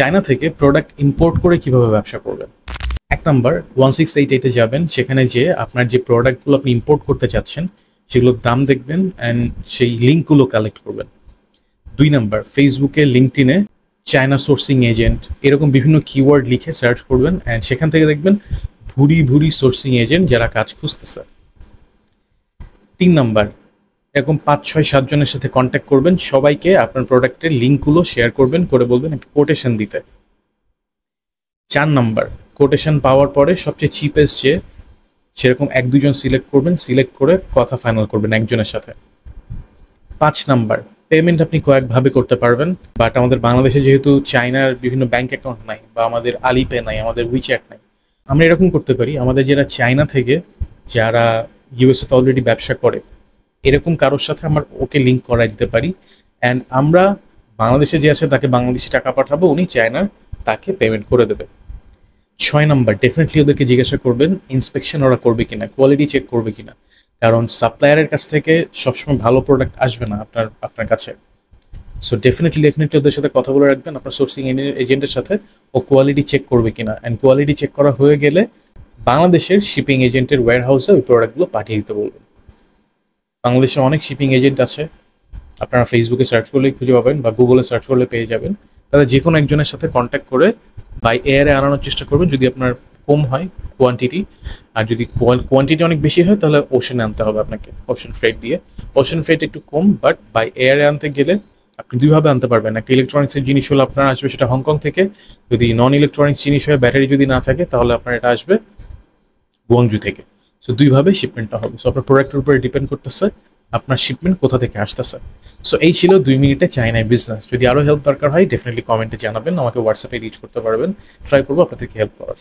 China থেকে product import করে কিভাবে ব্যবসা করবেন। 1 নাম্বার 1688 এ যাবেন, সেখানে যে আপনার যে প্রোডাক্টগুলো আপনি ইম্পোর্ট করতে চাচ্ছেন সেগুলোর দাম দেখবেন অ্যান্ড সেই লিঙ্কগুলো কালেক্ট করবেন। 2 নাম্বার ফেসবুকে লিঙ্কডইনে চায়না সোর্সিং এজেন্ট এরকম বিভিন্ন কিওয়ার্ড লিখে সার্চ করবেন অ্যান্ড সেখান থেকে দেখবেন ভুরি ভুরি সোর্সিং এজেন্ট যারা কাজ খুঁজতেছে। 3 নাম্বার এরকম 5-6-7 জনের সাথে কন্ট্যাক্ট করবেন, সবাইকে আপনার প্রোডাক্টের লিঙ্কগুলো শেয়ার করবেন, করে বলবেন একটা কোটেশন দিতে। 4 নাম্বার কোটেশন পাওয়ার পরে সবচেয়ে চিপেস্ট যে সেরকম 1-2 জন সিলেক্ট করবেন, সিলেক্ট করে কথা ফাইনাল করবেন একজনের সাথে। 5 নাম্বার পেমেন্ট আপনি কয়েকভাবে করতে পারবেন, বাট আমাদের বাংলাদেশে যেহেতু চায়নার বিভিন্ন ব্যাংক অ্যাকাউন্ট নাই বা আমাদের আলিপে নাই, আমাদের উইচ্যাট নাই, আমরা এরকম করতে পারি, আমাদের যারা চায়না থেকে যারা ইউএসএতে অলরেডি ব্যবসা করে এরকম কারোর সাথে আমরা ওকে লিঙ্ক করাই দিতে পারি অ্যান্ড আমরা বাংলাদেশে যে আছে তাকে বাংলাদেশি টাকা পাঠাবো, উনি চায়নার তাকে পেমেন্ট করে দেবে। 6 নাম্বার ডেফিনেটলি ওদেরকে জিজ্ঞাসা করবেন ইন্সপেকশন ওরা করবে কিনা, কোয়ালিটি চেক করবে কিনা, কারণ সাপ্লায়ারের কাছ থেকে সবসময় ভালো প্রোডাক্ট আসবে না আপনার কাছে। সো ডেফিনেটলি ওদের সাথে কথা বলে রাখবেন আপনার সোর্সিং এজেন্টের সাথে, ও কোয়ালিটি চেক করবে কিনা অ্যান্ড কোয়ালিটি চেক করা হয়ে গেলে বাংলাদেশের শিপিং এজেন্টের ওয়্যার হাউসে ওই প্রোডাক্টগুলো পাঠিয়ে দিতে বলবেন। বাংলাদেশে অনেক শিপিং এজেন্ট আছে, আপনারা ফেসবুকে সার্চ করলেই খুঁজে পাবেন বা গুগলে সার্চ করলে পেয়ে যাবেন। তাদের যে কোনো একজনের সাথে কন্ট্যাক্ট করে বাই এয়ারে আনানোর চেষ্টা করবেন যদি আপনার কম হয় কোয়ান্টিটি, আর যদি কোয়ান্টিটি অনেক বেশি হয় তাহলে ওশানে আনতে হবে আপনাকে, ওশান ফ্রেট দিয়ে। ওশান ফ্রেট একটু কম, বাট বাই এয়ারে আনতে গেলে আপনি দুইভাবে আনতে পারবেন। একটা ইলেকট্রনিক্সের জিনিস হলে আপনার আসবে সেটা হংকং থেকে, যদি নন ইলেকট্রনিক্স জিনিস হয় ব্যাটারি যদি না থাকে তাহলে আপনার এটা আসবে গুয়াংজু থেকে। সো দুইভাবে শিপমেন্টটা হবে। সো আপনার প্রোডাক্টের উপরে ডিপেন্ড করতেছে আপনার শিপমেন্ট কোথা থেকে আসতেছে। সো এই ছিল 2 মিনিটে চায়নায় বিজনেস। যদি আরও হেল্প দরকার হয় ডেফিনেটলি কমেন্টে জানাবেন, আমাকে হোয়াটসঅ্যাপে রিচ করতে পারবেন, ট্রাই করবো আপনাদেরকে হেল্প করার।